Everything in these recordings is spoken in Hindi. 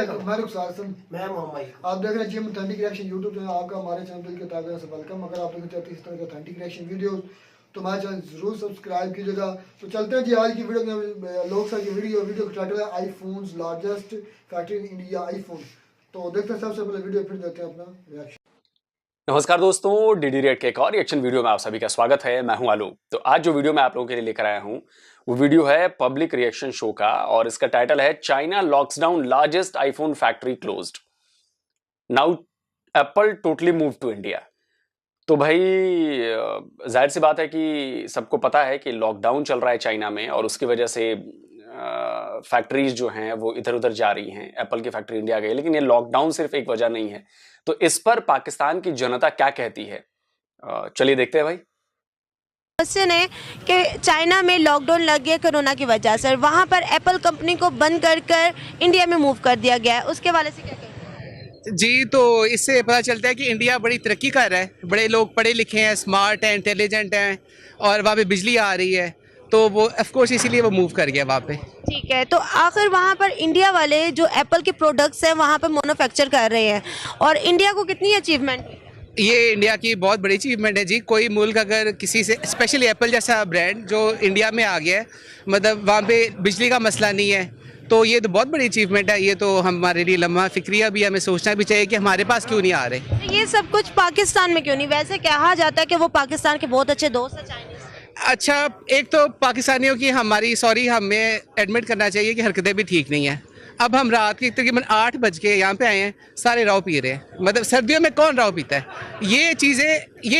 मैं रुखसार हसन, मैं मोहम्मद। आप देख रहे हैं gym authentic reaction YouTube channel. आपका हमारे चैनल दिल के ताबे से वेलकम। अगर आप देखना चाहते हैं इस तरह के ऑथेंटिक रिएक्शन वीडियो तो हमारे चैनल जरूर सब्सक्राइब कीजिएगा। तो चलते हैं जी आज की वीडियो में। लोग सर की वीडियो का टाइटल है iPhones largest factory in India iPhone. तो देखते हैं सबसे पहले वीडियो, फिर देते हैं अपना रिएक्शन। नमस्कार दोस्तों, डीडी रेट के एक और रिएक्शन वीडियो में आप सभी का स्वागत है। मैं हूं आलोक। तो आज जो वीडियो मैं आप लोगों के लिए लेकर आया हूं वो वीडियो है पब्लिक रिएक्शन शो का और इसका टाइटल है China locks down largest iPhone factory closed, now Apple totally move to India. तो भाई जाहिर सी बात है कि सबको पता है कि लॉकडाउन चल रहा है चाइना में और उसकी वजह से फैक्ट्रीज जो हैं वो इधर उधर जा रही हैं। एप्पल की फैक्ट्री इंडिया गई, लेकिन ये लॉकडाउन सिर्फ एक वजह नहीं है। तो इस पर पाकिस्तान की जनता क्या कहती है, चलिए देखते हैं भाई। क्वेश्चन है कि चाइना में लॉकडाउन लग गया कोरोना की वजह से, वहाँ पर एप्पल कंपनी को बंद कर इंडिया में मूव कर दिया गया है, उसके हवाले से क्या कहेंगे? जी, तो इससे पता चलता है कि इंडिया बड़ी तरक्की कर रहा है। बड़े लोग पढ़े लिखे हैं, स्मार्ट हैं, इंटेलिजेंट हैं और वहाँ पे बिजली आ रही है, तो वो ऑफकोर्स इसीलिए वो मूव कर गया वहाँ पे। ठीक है, तो आखिर वहाँ पर इंडिया वाले जो एप्पल के प्रोडक्ट्स हैं वहाँ पर मैन्युफैक्चर कर रहे हैं और इंडिया को कितनी अचीवमेंट है? ये इंडिया की बहुत बड़ी अचीवमेंट है जी। कोई मुल्क अगर किसी से, स्पेशली एप्पल जैसा ब्रांड जो इंडिया में आ गया है, मतलब वहाँ पे बिजली का मसला नहीं है, तो ये तो बहुत बड़ी अचीवमेंट है। ये तो हमारे लिए लम्हा फिक्रिया भी, हमें सोचना भी चाहिए कि हमारे पास क्यों नहीं आ रहे। तो ये सब कुछ पाकिस्तान में क्यों नहीं? वैसे कहा जाता है कि वो पाकिस्तान के बहुत अच्छे दोस्त हैं चाइनीज। अच्छा, एक तो पाकिस्तानियों की हमें एडमिट करना चाहिए कि हरकतें भी ठीक नहीं हैं। अब हम रात के तकरीबन 8 बज के यहाँ पे आए हैं, सारे राव पी रहे हैं। मतलब सर्दियों में कौन राव पीता है? ये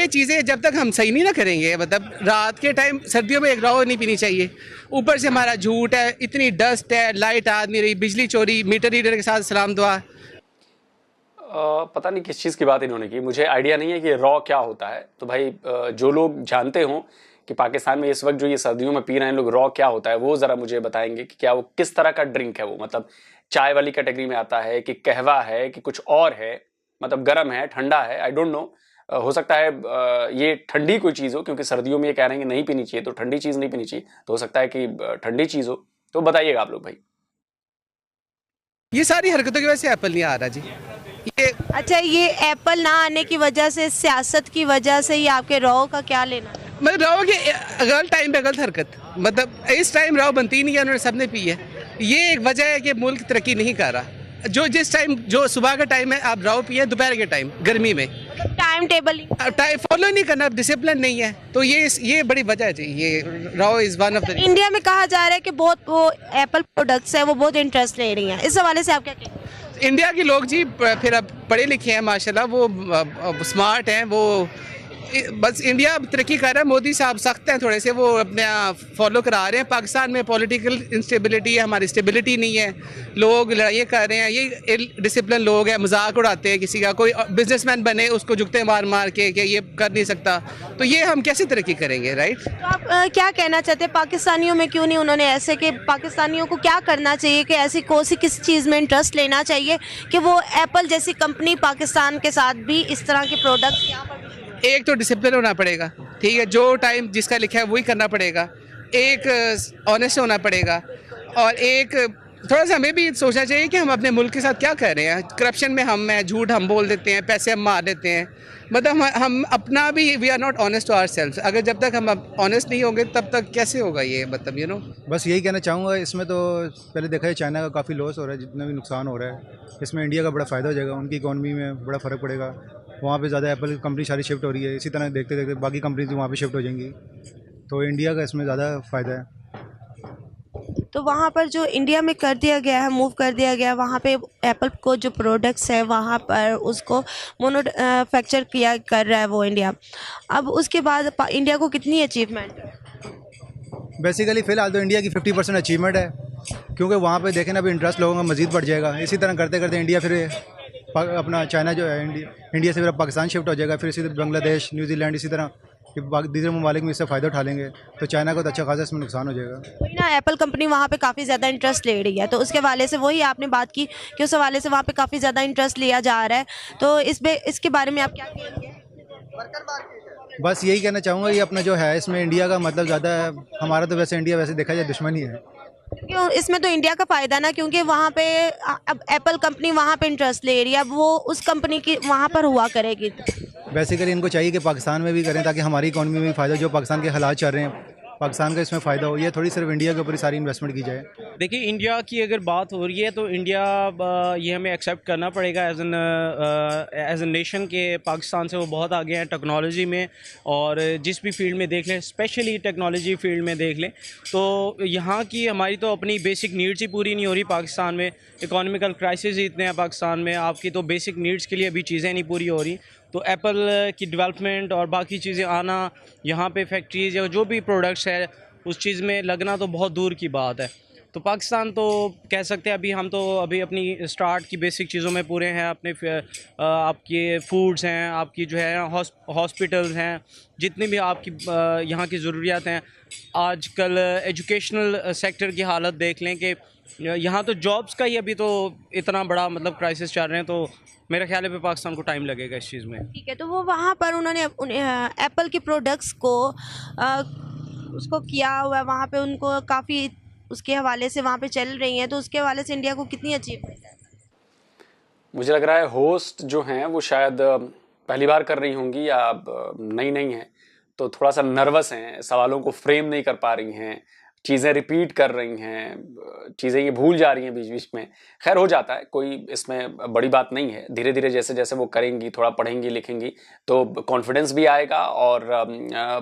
चीज़ें जब तक हम सही नहीं ना करेंगे, मतलब रात के टाइम सर्दियों में एक राव नहीं पीनी चाहिए। ऊपर से हमारा झूठ है, इतनी डस्ट है, लाइट आ नहीं रही, बिजली चोरी, मीटर रीडर के साथ सलाम दुआ। पता नहीं किस चीज़ की बात इन्होंने की, मुझे आइडिया नहीं है कि रॉ क्या होता है। तो भाई जो लोग जानते हों कि पाकिस्तान में इस वक्त जो ये सर्दियों में पी रहे हैं लोग रॉ क्या होता है, वो ज़रा मुझे बताएंगे कि क्या वो किस तरह का ड्रिंक है। वो मतलब चाय वाली कैटेगरी में आता है कि कहवा है कि कुछ और है, मतलब गर्म है, ठंडा है, आई डोंट नो। हो सकता है ये ठंडी कोई चीज़ हो, क्योंकि सर्दियों में ये कह रहे हैं कि नहीं पीनी चाहिए, तो ठंडी चीज़ नहीं पीनी चाहिए, तो हो सकता है कि ठंडी चीज़ हो। तो बताइएगा आप लोग भाई। ये सारी हरकतों की वजह से एप्पल नहीं आ रहा जी। अच्छा, ये एप्पल ना आने की वजह से, सियासत की वजह से, ये आपके रॉ का क्या लेना? मतलब राव के गलत टाइम पे गलत हरकत, मतलब इस टाइम राव बनती ही नहीं है, उन्होंने सबने पी है। ये एक वजह है कि मुल्क तरक्की नहीं कर रहा। जिस टाइम जो सुबह का टाइम है आप राव पिए, दोपहर के टाइम गर्मी में टाइम टेबल फॉलो नहीं करना, डिसिप्लिन नहीं है, तो ये बड़ी वजह है जी। ये Rao is one of the. India में कहा जा रहा है कि बहुत वो एप्पल प्रोडक्ट्स है वो बहुत इंटरेस्ट ले रही हैं, इस हवाले से आप क्या कहेंगे? इंडिया के लोग जी फिर अब पढ़े लिखे हैं माशाल्लाह, वो स्मार्ट हैं, वो बस इंडिया तरक्की कर रहा है। मोदी साहब सख्त हैं थोड़े से, वो अपने फॉलो करा रहे हैं। पाकिस्तान में पॉलिटिकल इंस्टेबिलिटी है, हमारी स्टेबिलिटी नहीं है, लोग लड़ाइयाँ कर रहे हैं, ये डिसिप्लिन लोग हैं, मजाक उड़ाते हैं किसी का। कोई बिजनेसमैन बने उसको झुकते मार के कि ये कर नहीं सकता, तो ये हम कैसे तरक्की करेंगे, राइट? तो आप क्या कहना चाहते हैं पाकिस्तानियों में क्यों नहीं उन्होंने ऐसे, कि पाकिस्तानियों को क्या करना चाहिए कि ऐसी कोई किस चीज़ में इंटरेस्ट लेना चाहिए कि वो एप्पल जैसी कंपनी पाकिस्तान के साथ भी इस तरह के प्रोडक्ट्स यहाँ पर? एक तो डिसिप्लिन होना पड़ेगा, ठीक है, जो टाइम जिसका लिखा है वही करना पड़ेगा। एक ऑनेस्ट होना पड़ेगा और एक थोड़ा सा हमें भी सोचना चाहिए कि हम अपने मुल्क के साथ क्या कर रहे हैं। करप्शन में हम हैं, झूठ हम बोल देते हैं, पैसे हम मार देते हैं, मतलब हम अपना भी, we are not honest to ourselves. अगर जब तक हम ऑनेस्ट नहीं होंगे तब तक कैसे होगा ये, मतलब यू नो। बस यही कहना चाहूँगा। इसमें तो पहले देखा है चाइना का काफ़ी लॉस हो रहा है, जितना भी नुकसान हो रहा है, इसमें इंडिया का बड़ा फ़ायदा हो जाएगा, उनकी इकॉनमी में बड़ा फ़र्क पड़ेगा। वहाँ पे ज़्यादा एप्पल कंपनी सारी शिफ्ट हो रही है, इसी तरह देखते देखते बाकी कंपनीज भी वहाँ पे शिफ्ट हो जाएंगी, तो इंडिया का इसमें ज़्यादा फ़ायदा है। तो वहाँ पर जो इंडिया में कर दिया गया है, मूव कर दिया गया है, वहाँ पे एप्पल को जो प्रोडक्ट्स है वहाँ पर उसको मैन्युफैक्चर कर रहा है वो इंडिया। अब उसके बाद इंडिया को कितनी अचीवमेंट है? बेसिकली फ़िलहाल तो इंडिया की 50% अचीवमेंट है, क्योंकि वहाँ पे देखें ना अभी इंटरेस्ट लोगों का मज़ीद बढ़ जाएगा। इसी तरह करते करते इंडिया फिर अपना चाइना जो है इंडिया से फिर पाकिस्तान शिफ्ट हो जाएगा, फिर इसी बांग्लादेश, न्यूजीलैंड, इसी तरह दूसरे ममालिक में इससे फ़ायदा उठा लेंगे, तो चाइना को तो अच्छा खासा इसमें नुकसान हो जाएगा। वही ना, एप्पल कंपनी वहाँ पे काफ़ी ज़्यादा इंटरेस्ट ले रही है, तो उसके हवाले से वही आपने बात की कि उस हवाले से वहाँ पे काफ़ी ज़्यादा इंटरेस्ट लिया जा रहा है, तो इसके बारे में आप क्या कहेंगे? बस यही कहना चाहूँगा, ये अपना जो है इसमें इंडिया का मतलब ज़्यादा है। हमारा तो वैसे इंडिया वैसे देखा जाए दुश्मन ही है, क्यों इसमें तो इंडिया का फ़ायदा ना, क्योंकि वहाँ पे अब एप्पल कंपनी वहाँ पे इंटरेस्ट ले रही है, अब वो उस कंपनी की वहाँ पर हुआ करेगी। बेसिकली इनको चाहिए कि पाकिस्तान में भी करें ताकि हमारी इकॉनमी में भी फ़ायदा हो, जो पाकिस्तान के हालात चल रहे हैं पाकिस्तान का इसमें फ़ायदा हो। ये थोड़ी सिर्फ इंडिया के ऊपर ही सारी इन्वेस्टमेंट की जाए। देखिए, इंडिया की अगर बात हो रही है तो इंडिया ये हमें एक्सेप्ट करना पड़ेगा एज एन नेशन के पाकिस्तान से वो बहुत आगे हैं टेक्नोलॉजी में, और जिस भी फील्ड में देख लें, स्पेशली टेक्नोलॉजी फील्ड में देख लें तो यहाँ की हमारी तो अपनी बेसिक नीड्स ही पूरी नहीं हो रही पाकिस्तान में। इकोनॉमिकल क्राइसिस ही इतने हैं पाकिस्तान में, आपकी तो बेसिक नीड्स के लिए अभी चीज़ें नहीं पूरी हो रही। तो एप्पल की डेवलपमेंट और बाकी चीज़ें आना, यहाँ पे फैक्ट्रीज़ या जो भी प्रोडक्ट्स है उस चीज़ में लगना तो बहुत दूर की बात है। तो पाकिस्तान तो कह सकते हैं अभी हम तो अभी अपनी स्टार्ट की बेसिक चीज़ों में पूरे हैं। अपने आपके फूड्स हैं, आपकी जो है हॉस्पिटल्स हैं, जितनी भी आपकी यहाँ की ज़रूरियात हैं। आजकल एजुकेशनल सेक्टर की हालत देख लें कि यहाँ तो जॉब्स का ही अभी तो इतना बड़ा मतलब क्राइसिस चल रहे हैं, तो मेरा ख्याल है पाकिस्तान को टाइम लगेगा इस चीज़ में। ठीक है, तो वो वहाँ पर उन्होंने एप्पल के प्रोडक्ट्स को उसको किया हुआ है, वहाँ पे उनको काफ़ी उसके हवाले से वहाँ पे चल रही हैं, तो उसके हवाले से इंडिया को कितनी अचीवमेंट है? मुझे लग रहा है होस्ट जो हैं वो शायद पहली बार कर रही होंगी या नई नहीं है, तो थोड़ा सा नर्वस हैं, सवालों को फ्रेम नहीं कर पा रही हैं, चीज़ें रिपीट कर रही हैं, चीज़ें ये भूल जा रही हैं बीच बीच में। खैर हो जाता है, कोई इसमें बड़ी बात नहीं है। धीरे धीरे जैसे जैसे वो करेंगी, थोड़ा पढ़ेंगी लिखेंगी तो कॉन्फिडेंस भी आएगा और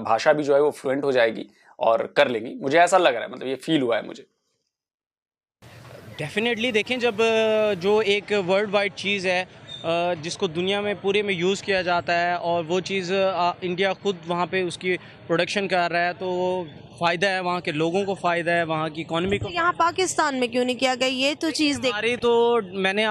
भाषा भी जो है वो फ्लुएंट हो जाएगी और कर लेंगी। मुझे ऐसा लग रहा है, मतलब ये फील हुआ है मुझे। डेफिनेटली देखें, जब जो एक वर्ल्ड वाइड चीज़ है जिसको दुनिया में पूरे में यूज़ किया जाता है और वो चीज़ इंडिया खुद वहाँ पे उसकी प्रोडक्शन कर रहा है, तो फ़ायदा है, वहाँ के लोगों को फ़ायदा है, वहाँ की इकॉनमी को। तो यहाँ पाकिस्तान में क्यों नहीं किया गया, ये तो चीज़ हमारी तो मैंने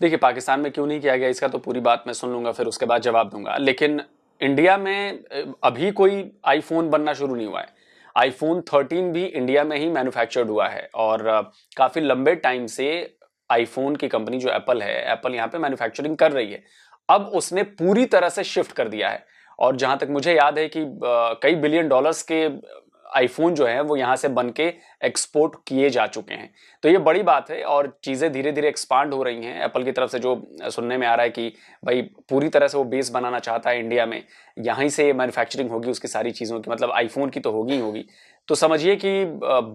देखिए पाकिस्तान में क्यों नहीं किया गया इसका तो पूरी बात मैं सुन लूँगा, फिर उसके बाद जवाब दूंगा। लेकिन इंडिया में अभी कोई आईफोन बनना शुरू नहीं हुआ है। आईफोन 13 भी इंडिया में ही मैन्युफैक्चर्ड हुआ है और काफ़ी लंबे टाइम से आईफोन की कंपनी जो एप्पल है, एप्पल यहाँ पे मैन्युफैक्चरिंग कर रही है। अब उसने पूरी तरह से शिफ्ट कर दिया है और जहाँ तक मुझे याद है कि कई बिलियन डॉलर्स के आईफोन जो है वो यहाँ से बन के एक्सपोर्ट किए जा चुके हैं। तो ये बड़ी बात है और चीज़ें धीरे धीरे एक्सपांड हो रही हैं। एप्पल की तरफ से जो सुनने में आ रहा है कि भाई पूरी तरह से वो बेस बनाना चाहता है इंडिया में, यहीं से मैन्युफैक्चरिंग होगी उसकी सारी चीज़ों की, मतलब आईफोन की तो होगी ही होगी। तो समझिए कि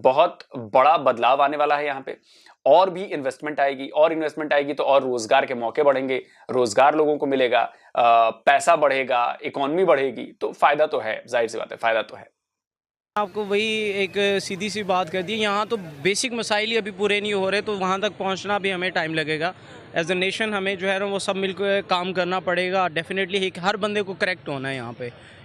बहुत बड़ा बदलाव आने वाला है यहाँ पे, और भी इन्वेस्टमेंट आएगी, और इन्वेस्टमेंट आएगी तो और रोजगार के मौके बढ़ेंगे, रोजगार लोगों को मिलेगा, पैसा बढ़ेगा, इकोनॉमी बढ़ेगी, तो फायदा तो है, जाहिर सी बात है, फायदा तो है। आपको वही एक सीधी सी बात कर दी, यहाँ तो बेसिक मसाइल ही अभी पूरे नहीं हो रहे, तो वहाँ तक पहुँचना भी हमें टाइम लगेगा। एज ए नेशन हमें जो है वो सब मिलकर काम करना पड़ेगा। डेफिनेटली हर बंदे को करेक्ट होना है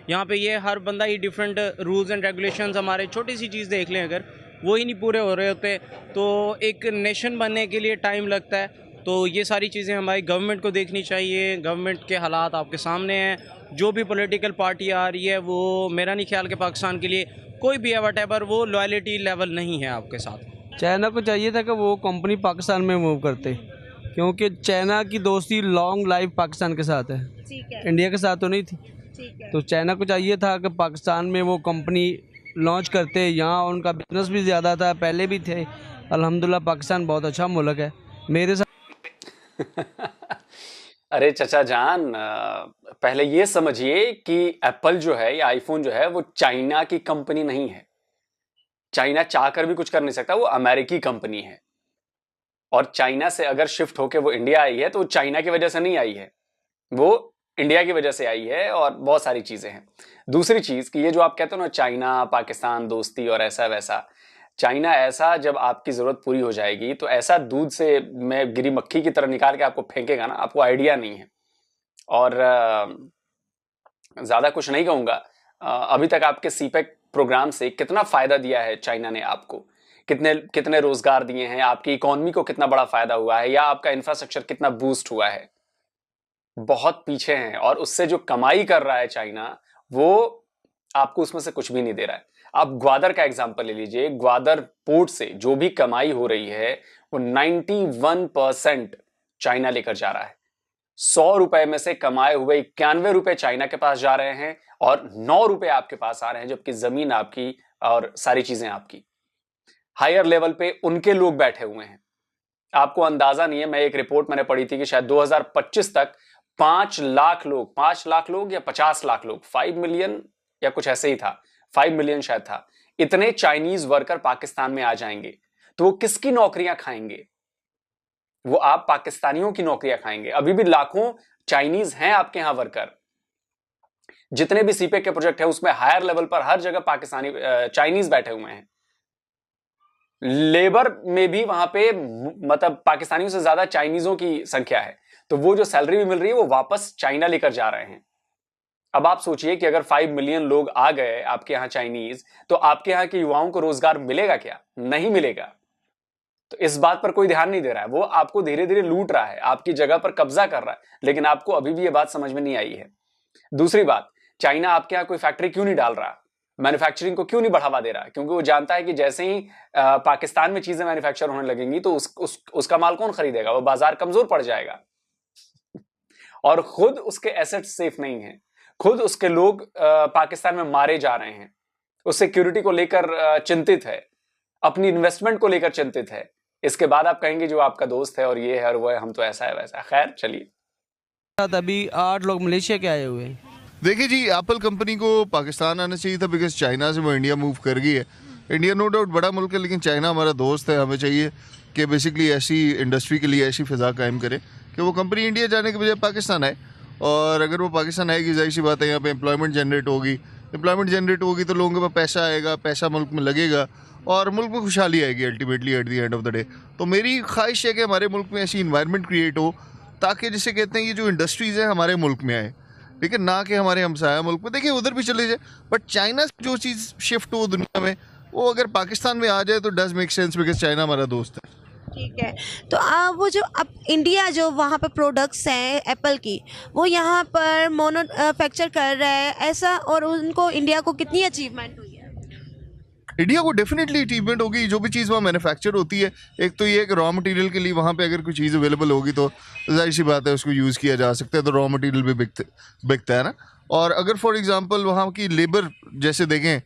यहाँ पे ये हर बंदा ही डिफरेंट रूल्स एंड रेगुलेशंस, हमारे छोटी सी चीज़ देख लें अगर वो ही नहीं पूरे हो रहे होते तो एक नेशन बनने के लिए टाइम लगता है। तो ये सारी चीज़ें हमारी गवर्नमेंट को देखनी चाहिए। गवर्नमेंट के हालात आपके सामने हैं, जो भी पॉलिटिकल पार्टी आ रही है वो मेरा नहीं ख्याल कि पाकिस्तान के लिए कोई भी है वट एवर वो लॉयल्टी लेवल नहीं है आपके साथ। चाइना को चाहिए था कि वो कंपनी पाकिस्तान में मूव करते, क्योंकि चाइना की दोस्ती लॉन्ग लाइफ पाकिस्तान के साथ है, इंडिया के साथ तो नहीं थी। तो चाइना को चाहिए था कि पाकिस्तान में वो कंपनी लॉन्च करते, यहाँ उनका बिजनेस भी ज़्यादा था, पहले भी थे। अल्हम्दुलिल्लाह पाकिस्तान बहुत अच्छा मुल्क है मेरे साथ। अरे चचा जान, पहले ये समझिए कि एप्पल जो है या आईफोन जो है वो चाइना की कंपनी नहीं है। चाइना चाहकर भी कुछ कर नहीं सकता, वो अमेरिकी कंपनी है। और चाइना से अगर शिफ्ट होके वो इंडिया आई है तो वो चाइना की वजह से नहीं आई है, वो इंडिया की वजह से आई है, और बहुत सारी चीजें हैं। दूसरी चीज कि ये जो आप कहते हो ना चाइना पाकिस्तान दोस्ती और ऐसा वैसा, चाइना ऐसा जब आपकी जरूरत पूरी हो जाएगी तो ऐसा दूध से मैं गिरी मक्खी की तरह निकाल के आपको फेंकेगा ना, आपको आइडिया नहीं है। और ज्यादा कुछ नहीं कहूंगा, अभी तक आपके सीपेक प्रोग्राम से कितना फायदा दिया है चाइना ने आपको, कितने कितने रोजगार दिए हैं, आपकी इकोनॉमी को कितना बड़ा फायदा हुआ है, या आपका इंफ्रास्ट्रक्चर कितना बूस्ट हुआ है। बहुत पीछे हैं, और उससे जो कमाई कर रहा है चाइना वो आपको उसमें से कुछ भी नहीं दे रहा है। आप ग्वादर का एग्जांपल ले लीजिए, ग्वादर पोर्ट से जो भी कमाई हो रही है वो 91% चाइना लेकर जा रहा है। 100 रुपए में से कमाए हुए 91 रुपए चाइना के पास जा रहे हैं और 9 रुपए आपके पास आ रहे हैं, जबकि जमीन आपकी और सारी चीजें आपकी। हायर लेवल पे उनके लोग बैठे हुए हैं। आपको अंदाजा नहीं है, मैं एक रिपोर्ट मैंने पढ़ी थी कि शायद 2025 तक 5 लाख लोग या 50 लाख लोग, 5 मिलियन या कुछ ऐसे ही था, 5 मिलियन शायद था, इतने चाइनीज वर्कर पाकिस्तान में आ जाएंगे। तो वो किसकी नौकरियां खाएंगे? वो आप पाकिस्तानियों की नौकरियां खाएंगे। अभी भी लाखों चाइनीज हैं आपके यहां वर्कर। जितने भी सीपेक के प्रोजेक्ट है उसमें हायर लेवल पर हर जगह पाकिस्तानी चाइनीज बैठे हुए हैं। लेबर में भी वहां पे मतलब पाकिस्तानियों से ज्यादा चाइनीजों की संख्या है। तो वो जो सैलरी भी मिल रही है वो वापस चाइना लेकर जा रहे हैं। अब आप सोचिए कि अगर 5 मिलियन लोग आ गए आपके यहां चाइनीज, तो आपके यहां के युवाओं को रोजगार मिलेगा क्या? नहीं मिलेगा। तो इस बात पर कोई ध्यान नहीं दे रहा है। वो आपको धीरे धीरे लूट रहा है, आपकी जगह पर कब्जा कर रहा है, लेकिन आपको अभी भी ये बात समझ में नहीं आई है। दूसरी बात, चाइना आपके यहां कोई फैक्ट्री क्यों नहीं डाल रहा, मैन्युफैक्चरिंग को क्यों नहीं बढ़ावा दे रहा? क्योंकि वो जानता है कि जैसे ही पाकिस्तान में चीजें मैन्युफैक्चर होने लगेंगी तो उसका माल कौन खरीदेगा? वो बाजार कमजोर पड़ जाएगा। और खुद उसके एसेट्स सेफ नहीं है, खुद उसके लोग पाकिस्तान में मारे जा रहे हैं, वो सिक्योरिटी को लेकर चिंतित है, अपनी इन्वेस्टमेंट को लेकर चिंतित है। इसके बाद आप कहेंगे जो आपका दोस्त है और ये है और वो है, हम तो ऐसा है वैसा है। खैर चलिए। अभी 8 लोग मलेशिया के आए हुए हैं। देखिए जी, एप्पल कंपनी को पाकिस्तान आना चाहिए था, बिकॉज चाइना से वो इंडिया मूव कर गई है। इंडिया नो डाउट बड़ा मुल्क है, लेकिन चाइना हमारा दोस्त है। हमें चाहिए कि बेसिकली ऐसी इंडस्ट्री के लिए ऐसी फ़िज़ा कायम करे कि वो कंपनी इंडिया जाने के बजाय पाकिस्तान आए। और अगर वो पाकिस्तान आएगी, जाहिर सी बात है यहाँ पे एम्प्लॉयमेंट जनरेट होगी तो लोगों के पास पैसा आएगा, पैसा मुल्क में लगेगा और मुल्क में खुशहाली आएगी ultimately at the end of the day. तो मेरी ख्वाहिश है कि हमारे मुल्क में ऐसी इन्वायरमेंट क्रिएट हो ताकि जिसे कहते हैं ये जो इंडस्ट्रीज़ हैं हमारे मुल्क में आए, लेकिन ना कि हमारे हमसाया मुल्क में। देखिए उधर भी चले जाए, बट चाइना से जो चीज़ शिफ्ट हो दुनिया में वो अगर पाकिस्तान में आ जाए तो does make sense, because China हमारा दोस्त है। ठीक है। तो वो जो अब इंडिया जो वहाँ पर प्रोडक्ट्स हैं एप्पल की, वो यहाँ पर मैन्युफैक्चर कर रहा है ऐसा, और उनको इंडिया को कितनी अचीवमेंट हुई है? इंडिया को डेफिनेटली अचीवमेंट होगी। जो भी चीज़ वहाँ मैन्युफैक्चर होती है, एक तो ये है कि रॉ मटेरियल के लिए वहाँ पे अगर कोई चीज़ अवेलेबल होगी तो जाहिर सी बात है उसको यूज़ किया जा सकता है, तो रॉ मटेरियल भी बिकता है ना। और अगर फॉर एग्जांपल वहाँ की लेबर जैसे देखें,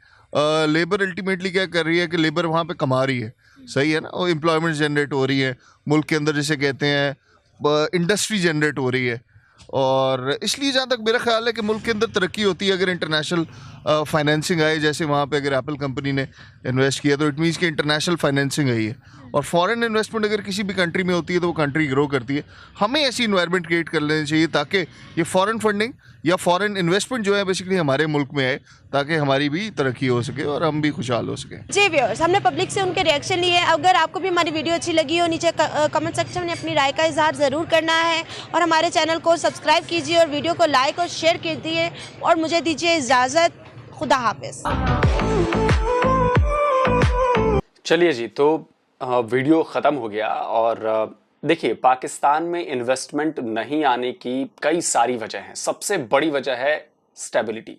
लेबर अल्टीमेटली क्या कर रही है कि लेबर वहाँ पे कमा रही है, सही है ना, और एम्प्लॉयमेंट जनरेट हो रही है मुल्क के अंदर, जिसे कहते हैं इंडस्ट्री जनरेट हो रही है। और इसलिए जहाँ तक मेरा ख्याल है कि मुल्क के अंदर तरक्की होती है अगर इंटरनेशनल फाइनेंसिंग आए। जैसे वहाँ पे अगर एप्पल कंपनी ने इन्वेस्ट किया तो इट मीन्स कि इंटरनेशनल फाइनेंसिंग आई है, और फॉरेन इन्वेस्टमेंट अगर किसी भी कंट्री में होती है तो वो कंट्री ग्रो करती है। हमें ऐसी इन्वायरमेंट क्रिएट कर लेनी चाहिए ताकि ये फॉरेन फंडिंग या फॉरेन इन्वेस्टमेंट जो है बेसिकली हमारे मुल्क में आए, ताकि हमारी भी तरक्की हो सके और हम भी खुशहाल हो सकें। जी व्यूअर्स, हमने पब्लिक से उनके रिएक्शन लिए। अगर आपको भी हमारी वीडियो अच्छी लगी हो, नीचे कमेंट सेक्शन में अपनी राय का इजहार ज़रूर करना है, और हमारे चैनल को सब्सक्राइब कीजिए और वीडियो को लाइक और शेयर कीजिए, और मुझे दीजिए इजाज़त। खुदा हाफिज़। चलिए जी, तो वीडियो ख़त्म हो गया। और देखिए, पाकिस्तान में इन्वेस्टमेंट नहीं आने की कई सारी वजह हैं। सबसे बड़ी वजह है स्टेबिलिटी।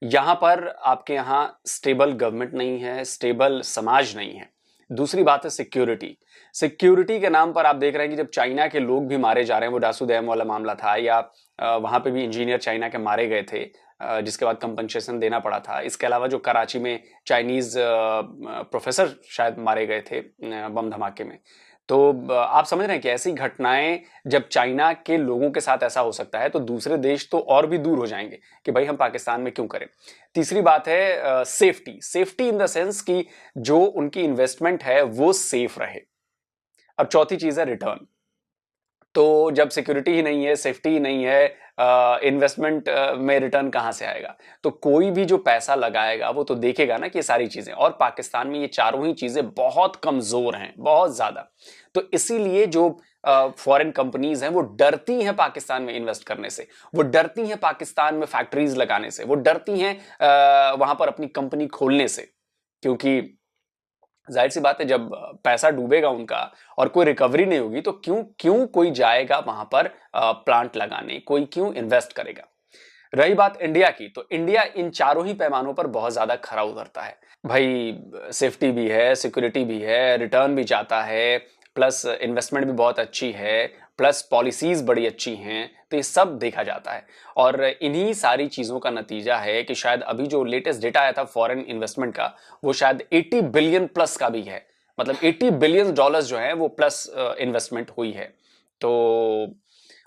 यहाँ पर आपके यहाँ स्टेबल गवर्नमेंट नहीं है, स्टेबल समाज नहीं है। दूसरी बात है सिक्योरिटी। सिक्योरिटी के नाम पर आप देख रहे हैं कि जब चाइना के लोग भी मारे जा रहे हैं, वो डासू डैम वाला मामला था, या वहाँ पे भी इंजीनियर चाइना के मारे गए थे, जिसके बाद कंपनसेशन देना पड़ा था। इसके अलावा जो कराची में चाइनीज़ प्रोफेसर शायद मारे गए थे बम धमाके में। तो आप समझ रहे हैं कि ऐसी घटनाएं जब चाइना के लोगों के साथ ऐसा हो सकता है तो दूसरे देश तो और भी दूर हो जाएंगे कि भाई हम पाकिस्तान में क्यों करें। तीसरी बात है सेफ्टी इन द सेंस कि जो उनकी इन्वेस्टमेंट है वो सेफ रहे। अब चौथी चीज है रिटर्न। तो जब सिक्योरिटी ही नहीं है, सेफ्टी ही नहीं है, इन्वेस्टमेंट में रिटर्न कहाँ से आएगा? तो कोई भी जो पैसा लगाएगा वो तो देखेगा ना कि ये सारी चीजें, और पाकिस्तान में ये चारों ही चीजें बहुत कमजोर हैं, बहुत ज्यादा। तो इसीलिए जो फॉरेन कंपनीज हैं वो डरती हैं पाकिस्तान में इन्वेस्ट करने से, वो डरती हैं पाकिस्तान में फैक्ट्रीज लगाने से, वो डरती हैं वहां पर अपनी कंपनी खोलने से, क्योंकि जाहिर सी बात है जब पैसा डूबेगा उनका और कोई रिकवरी नहीं होगी तो क्यों कोई जाएगा वहां पर प्लांट लगाने, कोई क्यों इन्वेस्ट करेगा। रही बात इंडिया की, तो इंडिया इन चारों ही पैमानों पर बहुत ज्यादा खरा उतरता है भाई। सेफ्टी भी है, सिक्योरिटी भी है, रिटर्न भी चाहता है, प्लस इन्वेस्टमेंट भी बहुत अच्छी है, प्लस पॉलिसीज बड़ी अच्छी हैं, तो ये सब देखा जाता है। और इन्हीं सारी चीज़ों का नतीजा है कि शायद अभी जो लेटेस्ट डेटा आया था फॉरेन इन्वेस्टमेंट का, वो शायद 80 बिलियन प्लस का भी है। मतलब $80 बिलियन जो है वो प्लस इन्वेस्टमेंट हुई है। तो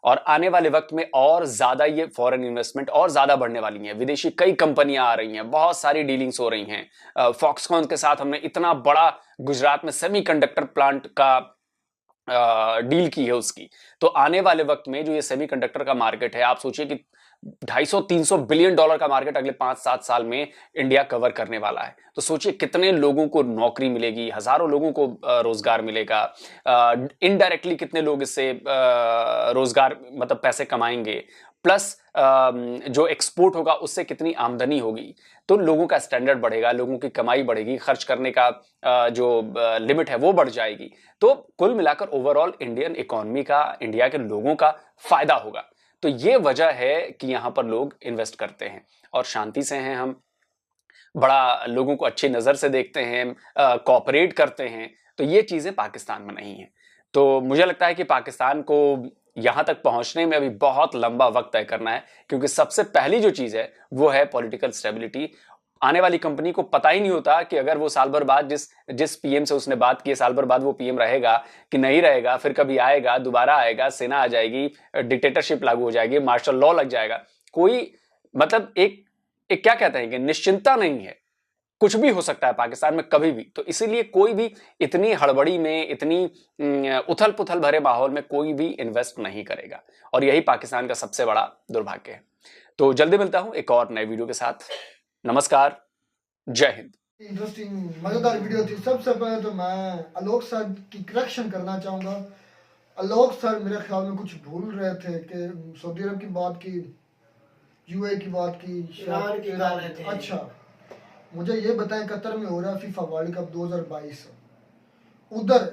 और आने वाले वक्त में और ज्यादा ये फॉरेन इन्वेस्टमेंट और ज्यादा बढ़ने वाली हैं, विदेशी कई कंपनियां आ रही हैं, बहुत सारी डीलिंग्स हो रही हैं। फॉक्सकॉन के साथ हमने इतना बड़ा गुजरात में सेमीकंडक्टर प्लांट का डील की है उसकी। तो आने वाले वक्त में जो ये सेमीकंडक्टर का मार्केट है, आप सोचिए कि $250-300 बिलियन का मार्केट अगले 5-7 साल में इंडिया कवर करने वाला है। तो सोचिए कितने लोगों को नौकरी मिलेगी, हजारों लोगों को रोजगार मिलेगा, इनडायरेक्टली कितने लोग इससे रोजगार मतलब पैसे कमाएंगे, प्लस जो एक्सपोर्ट होगा उससे कितनी आमदनी होगी। तो लोगों का स्टैंडर्ड बढ़ेगा, लोगों की कमाई बढ़ेगी, खर्च करने का जो लिमिट है वो बढ़ जाएगी। तो कुल मिलाकर ओवरऑल इंडियन इकोनॉमी का, इंडिया के लोगों का फायदा होगा। तो ये वजह है कि यहां पर लोग इन्वेस्ट करते हैं और शांति से हैं, हम बड़ा लोगों को अच्छी नजर से देखते हैं, कोऑपरेट करते हैं। तो ये चीजें पाकिस्तान में नहीं है। तो मुझे लगता है कि पाकिस्तान को यहां तक पहुंचने में अभी बहुत लंबा वक्त तय करना है, क्योंकि सबसे पहली जो चीज है वो है पॉलिटिकल स्टेबिलिटी। आने वाली कंपनी को पता ही नहीं होता कि अगर वो साल भर बाद जिस पीएम से उसने बात की है, साल भर बाद वो पीएम रहेगा कि नहीं रहेगा, फिर कभी आएगा, दोबारा आएगा, सेना आ जाएगी, डिक्टेटरशिप लागू हो जाएगी, मार्शल लॉ लग जाएगा। कोई मतलब एक क्या कहते हैं कि निश्चिंतता नहीं है, कुछ भी हो सकता है पाकिस्तान में कभी भी। तो इसीलिए कोई भी इतनी हड़बड़ी में, इतनी उथल पुथल भरे माहौल में कोई भी इन्वेस्ट नहीं करेगा, और यही पाकिस्तान का सबसे बड़ा दुर्भाग्य है। तो जल्दी मिलता हूं एक और नए वीडियो के साथ। नमस्कार, जय हिंद। इंटरेस्टिंग मजेदार वीडियो थी। सबसे पहले तो मैं आलोक सर की करेक्शन करना चाहूँगा। आलोक सर मेरे ख्याल में कुछ भूल रहे थे कि सऊदी अरब की बात की, यूए की बात की, ईरान की कर रहे थे। अच्छा, मुझे ये बताएं, कतर में हो रहा है फीफा वर्ल्ड कप 2022, उधर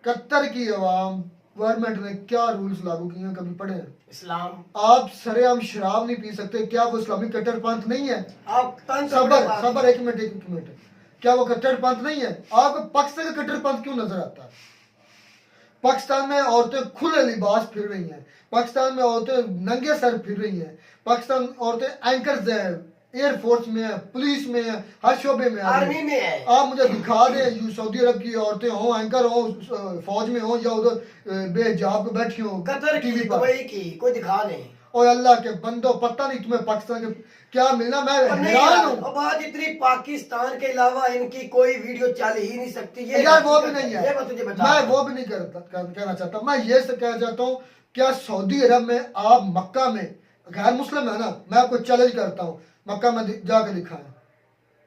कतर की अवाम गवर्नमेंट ने क्या रूल्स लागू किए हैं, कभी पढ़े? इस्लाम, आप सरेआम शराब नहीं पी सकते, क्या वो इस्लामिक कट्टरपंथ नहीं है? आप सबर एक मिनट, क्या वो कट्टरपंथ नहीं है? आपको पाकिस्तान का कट्टरपंथ क्यों नजर आता है? पाकिस्तान में औरतें खुले लिबास फिर रही हैं, पाकिस्तान में औरतें नंगे सर फिर रही हैं, पाकिस्तान औरतें एंकर्स हैं, एयरफोर्स में है, पुलिस में है, हर शोबे में, आर्मी में है। आप मुझे दिखा दें सऊदी अरब की औरतें हों, एंकर हों, फौज में हों, या उधर बेहिजाब पे बैठी हों कतर की, दुबई की, कोई दिखा दें। और अल्लाह के बंदो, पता नहीं तुम्हें पाकिस्तान के क्या मिलना। मैं हैरान हूँ। अब आज इतनी पाकिस्तान के अलावा इनकी कोई वीडियो चल ही नहीं सकती। ये यार वो भी नहीं है, मैं वो भी नहीं कहना चाहता। मैं ये कहना चाहता हूँ, क्या सऊदी अरब में आप मक्का में, गैर मुस्लिम है ना, मैं आपको चैलेंज करता हूँ, मक्का में जाकर दिखाएं।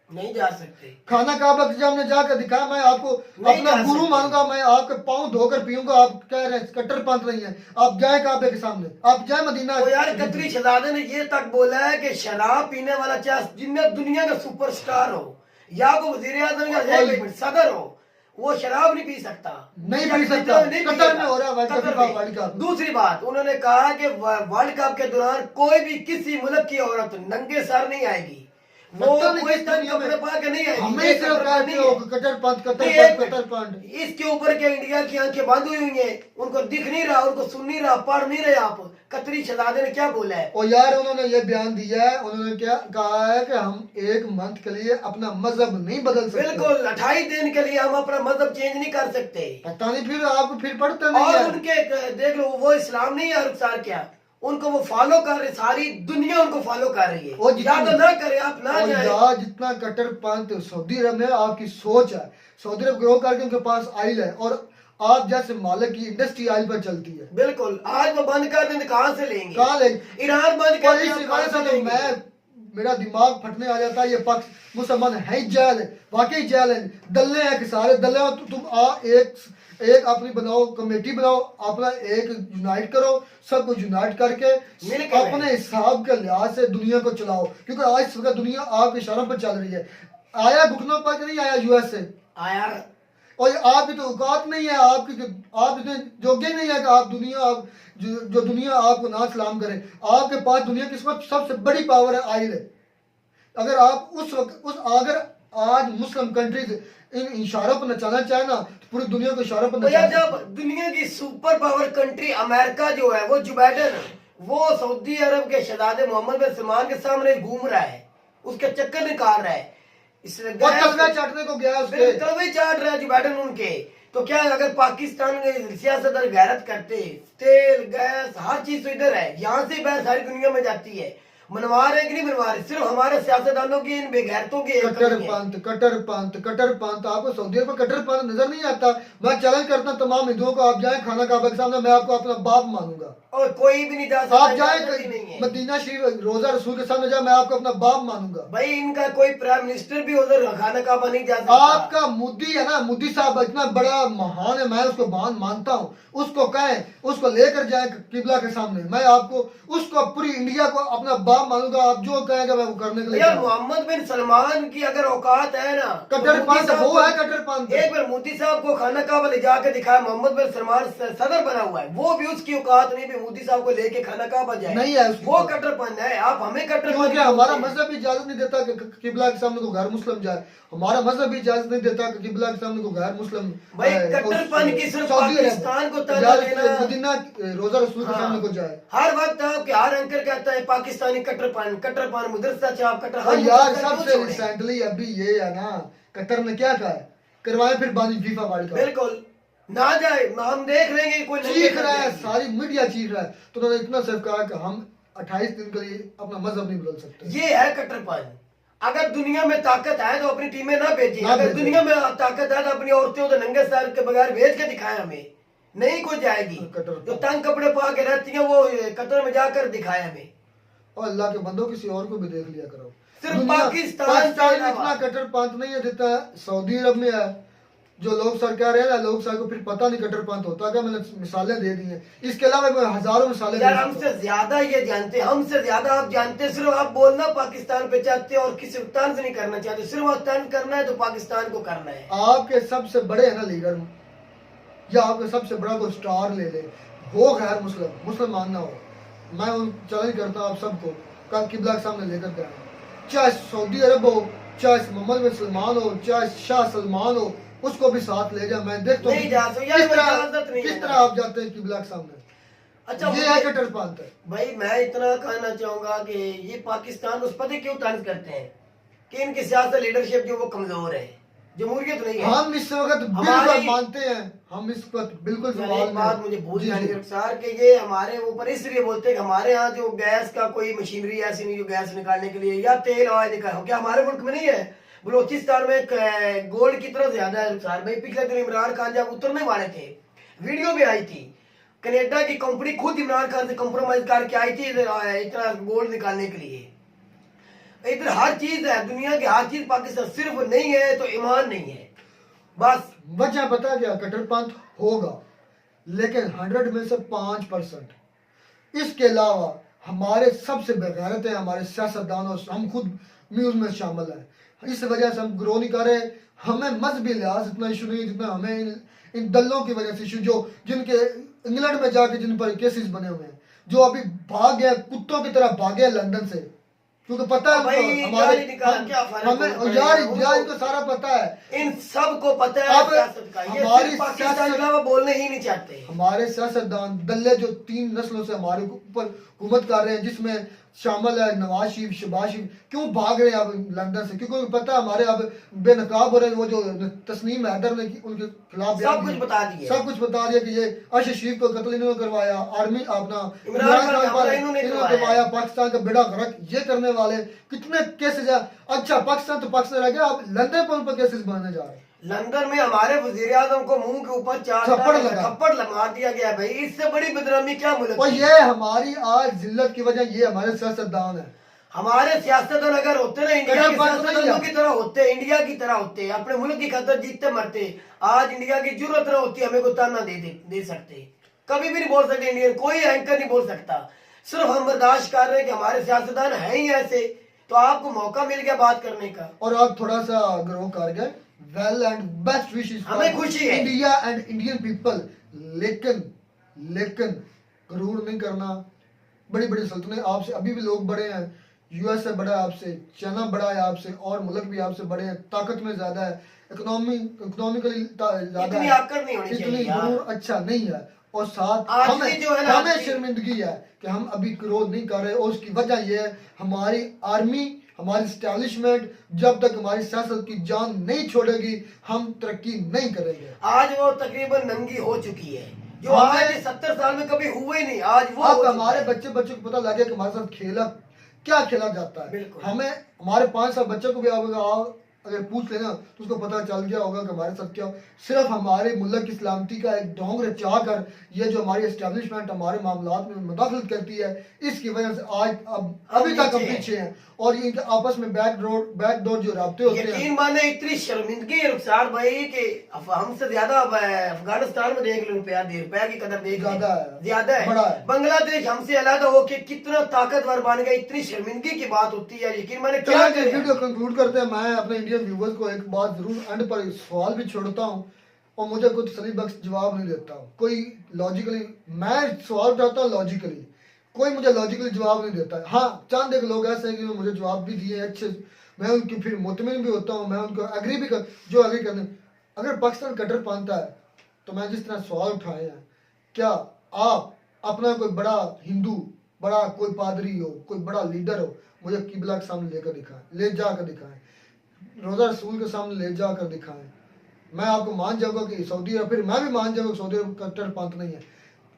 नहीं जा सकते। खाना काबा के सामने जाकर दिखाएं, मैं आपको अपना गुरु मानूंगा, मैं आपके पाँव धोकर पीऊंगा। आप कह रहे हैं कट्टरपंथ नहीं है, आप जाए काबे के सामने, आप जाए मदीना। तो यार कतरी शहजादे ने ये तक बोला है कि शराब पीने वाला चाहे जिन्हें दुनिया का सुपरस्टार हो या को वजीर आजम या सदर हो, वो शराब नहीं पी सकता। नहीं पी सकता, कतर में हो रहा है वर्ल्ड कप। दूसरी बात, उन्होंने कहा कि वर्ल्ड कप के दौरान कोई भी किसी मुल्क की औरत नंगे सर नहीं आएगी, वो कोई कपड़े पा के नहीं आएगी। इसके ऊपर के इंडिया की आंखें बंद हुई हैं, उनको दिख नहीं रहा, उनको सुन नहीं रहा, पढ़ नहीं रहे। आप कतरी शहजादे ने क्या बोला है? और यार उन्होंने ये बयान दिया है, उन्होंने क्या कहा है कि हम 1 मंथ के लिए अपना मजहब नहीं बदल सकते। बिल्कुल, 28 दिन के लिए हम अपना मजहब चेंज नहीं कर सकते। पता नहीं फिर आप फिर पढ़ते नहीं। और उनके देख लो, वो इस्लाम नहीं है रुखसार, क्या उनको वो फॉलो कर रहे, सारी दुनिया उनको फॉलो कर रही है। याद ना करे, आप ना जाए। जितना कट्टरपंथ सऊदी अरब में आपकी सोच है, सऊदी अरब ग्रो करके उनके पास आयल है, और आप जैसे मालिक की इंडस्ट्री आयल पर चलती है। बिल्कुल, आज वो बंद कर दें, कहाँ से लेंगे? कहाँ लेंगे? ईरान बंद कर दें, मैं मेरा दिमाग फटने आ जाता है। ये पक्ष मुसलमान है जेल है, वाकई जेल है, दल्ले हैं कि सारे दल्ले हो। तुम एक अपनी बनाओ, कमेटी बनाओ, अपना एक यूनाइट करो, सबको यूनाइट करके अपने हिसाब के लिहाज से दुनिया को चलाओ, क्योंकि आज दुनिया आपके इशारों पर चल रही है। आया घुटनों पर नहीं आया यूएस से आया, और आपकी तो औकात नहीं है, आप इतने योग्य नहीं है कि आप दुनिया जो दुनिया आपको ना सलाम करे। आपके पास दुनिया की सबसे बड़ी पावर है, आयल है। अगर आप अगर आज मुस्लिम कंट्रीज इन इशारों पर नचाना चाहे ना, तो पूरी दुनिया को इशारों पर नचाना। जब दुनिया की सुपर पावर कंट्री अमेरिका जो है, वो जो बाइडेन, वो सऊदी अरब के शहजादे मोहम्मद बिन सलमान के सामने घूम रहा है, उसके चक्कर निकाल रहा है। इसलिए वो तलवे चाटने को गया उसके, तलवे चाट रहा है जो बैठन उनके। तो क्या अगर पाकिस्तान के सियासतदान गैरत करते, तेल गैस हर चीज तो इधर है, यहाँ से बहस सारी दुनिया में जाती है, मनवा रहे कि नहीं मनवा रहे, सिर्फ हमारे सियासतदानों की इन बेगैरतों के कट्टरपंथ। आपको सऊदी अरब में कट्टरपंथ नजर नहीं आता? मैं चैलेंज करता हूं तमाम हिंदुओं को, आप जाएं खाना काबा के सामने, मैं आपको अपना बाप मानूंगा। और कोई भी नहीं जा सकता। आप जाएं मदीना शरीफ रोजा रसूल के सामने जाए, मैं आपको अपना बाप मानूंगा। भाई इनका कोई प्राइम मिनिस्टर भी उधर खाना काबा नहीं जा सकता। आपका मोदी है ना, मोदी साहब इतना बड़ा महान है, मैं उसको मानता हूँ। उसको कहें, उसको लेकर जाए किबला के सामने, मैं आपको उसको पूरी इंडिया को अपना बाप मानूंगा। आप जो कहेंगे मैं वो करने के लिए। यार मोहम्मद बिन सलमान की अगर औकात है ना, कट्टरपंथ वो है कट्टरपंथ। एक बार मोदी साहब को खाना काबा ले जाकर दिखाया, मोहम्मद बिन सलमान सदर बना हुआ है, वो भी उसकी औकात नहीं भी मोदी साहब को लेके खाना काबा जाए, नहीं है वो कट्टरपंथ है। आप हमें कट्टरपंथ, हमारा मजहब भी इजाजत नहीं देता कि किबला के सामने को गैर मुस्लिम जाए, हमारा मजहब भी इजाजत नहीं देता कि किबला के सामने को गैर मुस्लिम। भाई कट्टरपंथ की सिर्फ पाकिस्तान को ताना देना, मदीना रोजा रसूल के सामने को जाए। हर वक्त आपके हर एंकर कहता है पाकिस्तानी कट्टरपंथ मुदरसा छाप कट्टर। यार सबसे रिसेंटली अभी ये है ना, कतर ने क्या कहा है, करवाए फिर बानी फीफा वर्ल्ड कप। बिल्कुल ना जाए, हम देख रहे हैं कोई चीख रहा है, सारी मीडिया चीख रहा है, तो उन्होंने इतना सिर्फ कहा कि हम 28 दिन के लिए अपना मजहब नहीं बदल सकते। ये है कट्टरपंथ। अगर दुनिया में ताकत है तो अपनी टीमें ना भेजिए, अगर दुनिया में ताकत है तो अपनी औरतें तो नंगे सर के बगैर भेज के दिखाए, हमें नहीं कोई जाएगी। जो तंग कपड़े पा के रहती है वो कतर में जाकर दिखाए हमें। और अल्लाह के बंदों किसी और को भी देख लिया करो। सिर्फ पाकिस्तान में इतना कट्टरपंथ नहीं है जितना सऊदी अरब में है। जो लोग सर कह रहे हैं ना, लोग सर को फिर पता नहीं कट्टरपंथ होता क्या, मैंने मिसालें दे दी हैं, इसके अलावा मैं हजारों मिसालें। यार हमसे ज्यादा ये जानते, हमसे ज्यादा आप जानते। सिर्फ आप बोलना पाकिस्तान पे चाहते हो और किसी तंज से नहीं करना चाहते, सिर्फ आप तंज करना है तो पाकिस्तान को करना है। आपके सबसे बड़े है ना लीडर, या आपके सबसे बड़ा कोई स्टार ले ले, हो गैर मुसलमान ना हो, मैं चैलेंज करता हूँ आप सबको, कल किबला के सामने लेकर के आए, चाहे सऊदी अरब हो, चाहे मोहम्मद बिन सलमान हो, चाहे शाह सलमान हो, उसको भी साथ ले जाए। मैं देखता हूँ किस तरह आप जाते हैं किबला के सामने। अच्छा ये है कट्टरपंथ है। भाई मैं इतना कहना चाहूंगा कि ये पाकिस्तान उस पता क्यों तंज करते हैं कि इनकी सियासत लीडरशिप जो वो कमजोर है, जमहूरियत नहीं है। हम इस वक्त बिल्कुल मानते हैं, हम इस वक्त बिल्कुल बात मुझे भूल जानी सर कि ये हमारे ऊपर इसलिए बोलते हैं कि हमारे यहाँ जो गैस का कोई मशीनरी ऐसी नहीं जो गैस निकालने के लिए या तेल ऑयल निकाल, क्या हमारे मुल्क में नहीं है? बलोचिस्तान में गोल्ड की तरह ज्यादा है सर। भाई पिछले दिन इमरान खान जब उतरने वाले थे, वीडियो भी आई थी, कनाडा की कंपनी खुद इमरान खान से कॉम्प्रोमाइज करके आई थी इतना गोल्ड निकालने के लिए। इधर हर चीज है, दुनिया की हर चीज, पाकिस्तान सिर्फ नहीं है तो ईमान नहीं है। बस वजह पता क्या, कट्टरपंथ होगा लेकिन 100 में से 5%। इसके अलावा हमारे सबसे बेगैरत है हमारे सियासतदान, और हम खुद म्यूज में शामिल है। इस वजह से हम ग्रो नहीं कर रहे। हमें मजहबी लिहाज इतना इशू नहीं जितना हमें इन दलों की वजह से इशू, जो जिनके इंग्लैंड में जाके जिन पर केसेस बने हुए हैं, जो अभी भाग गए कुत्तों की तरह भागे लंदन से, क्योंकि पता है भाई हमारे हमें यार इनको सारा पता है, इन सब को पता है सियासत का। ये हमारी पाकिस्तान के अलावा बोलने ही नहीं चाहते। हमारे सियासतदान दल्ले जो 3 नस्लों से हमारे ऊपर हुकूमत कर रहे हैं, जिसमें शामिल है नवाज शरीफ, शहबाज शरीफ, क्यों भाग रहे हैं अब लंदन से? क्योंकि पता है हमारे अब बेनकाब हो रहे हैं। वो जो तस्नीम हैदर ने उनके खिलाफ सब कुछ बता दिया कि ये अर्शद शरीफ को कत्ल इन्होंने करवाया, आर्मी अपना इमरान खान पर इन्होंने करवाया, पाकिस्तान का बेड़ा गर्क ये करने वाले कितने केसेस है। अच्छा पाकिस्तान तो पाकिस्तान रह गया, अब लंदन पर उन पर केसेस बनने जा रहे हैं। लंदन में हमारे वजीर आजम को मुंह के ऊपर 4 थप्पड़ लगा दिया गया। भाई इससे बड़ी बदनामी क्या मुल्क? और ये हमारी आज जिल्लत की वजह ये हमारे सियासतदान है। हमारे सियासतदान अगर होते ना इंडिया के सियासतदानों की तरह होते, इंडिया की तरह होते, अपने मुल्क की खातिर जीतते मरते, आज इंडिया की जरूरत ना होती, हमें को ताना दे सकते। कभी भी नहीं बोल सकते इंडियन, कोई एंकर नहीं बोल सकता। सिर्फ हम बर्दाश्त कर रहे हैं कि हमारे सियासतदान है ही ऐसे, तो आपको मौका मिल गया बात करने का और आप थोड़ा सा ग्रो कर गए। वेल एंड बेस्ट विशेस, हमें खुशी है इंडिया एंड इंडियन पीपल। लेकिन गरूर नहीं करना। बड़ी बड़ी सल्तनत आपसे अभी भी लोग बड़े हैं, यूएस से बड़ा है आपसे, चाइना बड़ा है आपसे, और मुल्क भी आपसे बड़े हैं, ताकत में ज्यादा है, इकोनॉमिकली ज्यादा है, इतनी गरूर अच्छा नहीं है। और साथ हमें शर्मिंदगी है कि हम अभी ग्रोथ नहीं कर रहे, और उसकी वजह यह है हमारी आर्मी, हमारी स्टैब्लिशमेंट जब तक हमारी सियासत की जान नहीं छोड़ेगी हम तरक्की नहीं करेंगे। आज वो तकरीबन नंगी हो चुकी है, जो हमें- आज 70 साल में कभी हुए नहीं, आज वो अब हो चुका हमारे है। बच्चों को पता लगे कि हमारे साथ क्या खेला जाता है। बिल्कुल। हमें हमारे 5 साल बच्चों को भी अगर पूछ लेना तो उसको पता चल गया होगा कि हमारे साथ क्या, सिर्फ हमारे मुल्क की सलामती का एक ढोंग रचा कर ये जो हमारी एस्टेब्लिशमेंट हमारे मामलात में मुदाखलत करती है, इसकी वजह से आज अभी तक हम पीछे हैं। और ये इनके आपस में बैकडोर जो राब्ते होते हैं, यकीन माने इतनी शर्मिंदगी है रुखसार भाई कि हमसे ज्यादा अफगानिस्तान में देख लो, रुपया की कदर देख ज्यादा है, बड़ा है। बांग्लादेश हमसे अलग हो के कितना ताकतवर बन गया, इतनी शर्मिंदगी की बात होती है। यकीन माने क्या क्या करें? वीडियो कंक्लूड करते हैं। मैं अपने इंडियन व्यूवर्स को एक बात जरूर एंड पर सवाल भी छोड़ता हूँ और मुझे कुछ तसल्ली बख्श जवाब नहीं देता हूँ। कोई लॉजिकली मैं सवाल उठाता हूँ, लॉजिकली कोई मुझे लॉजिकली जवाब नहीं देता है। हाँ, चंद एक लोग ऐसे हैं कि मुझे जवाब भी दिए अच्छे, मैं उनकी फिर मुतमिन भी होता हूँ, मैं उनको एग्री भी जो एग्री करने। अगर पाकिस्तान कट्टरपंथ है तो मैं जिस तरह सवाल उठाए हैं, क्या आप अपना कोई बड़ा हिंदू, बड़ा कोई पादरी हो, कोई बड़ा लीडर हो, मुझे किबला के सामने लेकर दिखाएं, ले जाकर दिखाएं, रोजा रसूल के सामने ले जाकर दिखाएं। मैं आपको मान जाऊंगा कि सऊदी अरब, फिर मैं भी मान जाऊंगा कि सऊदी अरब कट्टरपंथ नहीं है।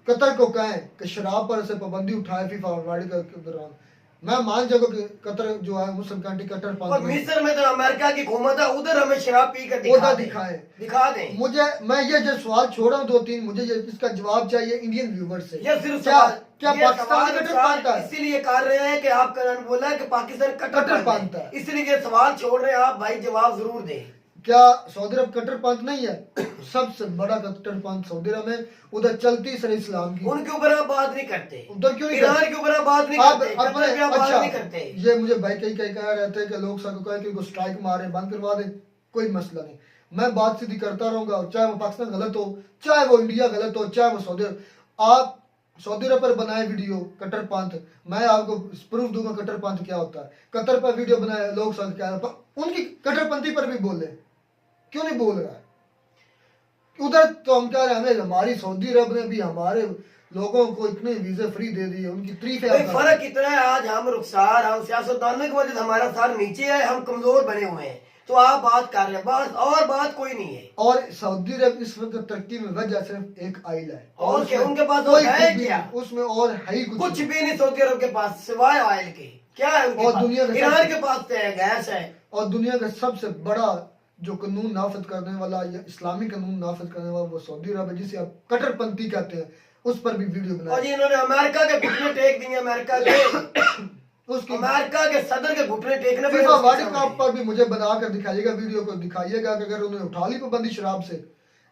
कतर को कहें कि शराब पर से पाबंदी उठाए फीफा वर्ल्ड कप के दौरान, मैं मान जाऊंगा कि कतर जो है मुस्लिम कंट्री कट्टरपंथ और मिस्र में तो अमेरिका की हुकूमत है, उधर हमें शराब पी कर दिखा दें। मुझे मैं ये जो सवाल छोड़ा हूँ 2-3, मुझे ये इसका जवाब चाहिए इंडियन व्यूवर से। ये सिर्फ क्या ये पाकिस्तान सवाल कट्टरपंथ है? इसीलिए कर रहे हैं कि आपका बोला कि पाकिस्तान कट्टरपंथ है। इसलिए ये सवाल छोड़ रहे हैं आप भाई, जवाब जरूर दें। क्या सऊदी अरब कट्टरपंथ नहीं है? सबसे बड़ा कट्टरपंथ सऊदी अरब में, उधर चलती सर इस्लाम की। उनके ऊपर आप बात नहीं करते, उधर क्यों नहीं ईरान के ऊपर आप बात नहीं करते, कतर पे आप बात नहीं करते। ये मुझे भाई कई कह रहे थे कि लोग सब कहे कि इनको स्ट्राइक मारे, बंद करवा दे, कोई मसला नहीं, मैं बात सीधी करता रहूंगा, चाहे वो पाकिस्तान गलत हो, चाहे वो इंडिया गलत हो, चाहे वो सऊदी अरब। आप सऊदी अरब पर बनाए वीडियो कट्टरपंथ, मैं आपको प्रूफ दूंगा कट्टरपंथ क्या होता है। कतर पर वीडियो बनाए लोग सब कह रहे, उनकी कट्टरपंथी पर भी बोले, क्यों नहीं बोल रहा है? उधर तो हम कह रहे हैं हमें, हमारी सऊदी अरब ने भी हमारे लोगों को इतने वीजे फ्री दे दिए, उनकी तारीफें। फर्क इतना है, आज हम रुखसार, हम सियासतदानों की वजह से हमारा सार नीचे है, हम कमजोर बने हुए हैं, तो आप बात कर रहे हैं, बस और बात कोई नहीं है। और सऊदी अरब इस वक्त तरक्की में वजह सिर्फ एक आइल है, और क्या उनके पास कोई है क्या? उसमें और है ही कुछ भी नहीं सऊदी अरब के पास सिवाय ऑयल के। क्या है उनके और पास? दुनिया के ईरान के पास तो है, गैस है। और दुनिया का सबसे बड़ा जो कानून नाफिज करने वाला या इस्लामी कानून नाफिज करने वाला वो सऊदी अरब है, जिसे आप कट्टरपंथी कहते हैं, उस पर भी वीडियो और बनाई। जी इन्होंने अमेरिका के घुटने टेक दिए, अमेरिका के सदर के घुटने टेकने फीफा वर्ल्ड कप पर भी मुझे बनाकर दिखाइएगा, वीडियो को दिखाइएगा कि अगर उन्होंने उठा ली पाबंदी शराब से,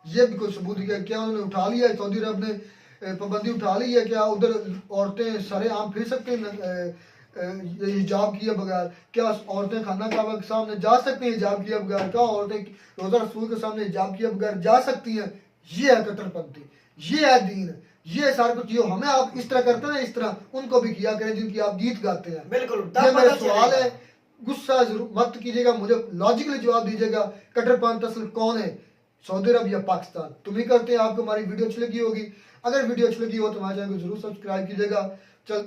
ये भी कोई सबूत है क्या उन्होंने उठा लिया, सऊदी अरब ने पाबंदी उठा ली है क्या? उधर औरतें सरेआम फिर सकती हैं हिजाब किए बगैर? क्या औरतें खाना काबा के सामने जा सकती हैं हिजाब किए बगैर? क्या औरतें रोजा रसूल के सामने हिजाब किए बगैर जा सकती हैं? ये है कट्टरपंथी, ये है दीन, ये सारा कुछ। जो हमें आप इस तरह करते हैं, इस तरह उनको भी किया करें जिनकी आप गीत गाते हैं। बिल्कुल, ये मेरा सवाल है, गुस्सा जरूर मत कीजिएगा, मुझे लॉजिकली जवाब दीजिएगा। कट्टरपंथ असल कौन है, सऊदी अरब या पाकिस्तान? तुम ही करते हैं। आपको हमारी वीडियो अच्छी लगी होगी, अगर वीडियो अच्छी लगी हो तो हमारे चैनल को जरूर सब्सक्राइब कीजिएगा। चल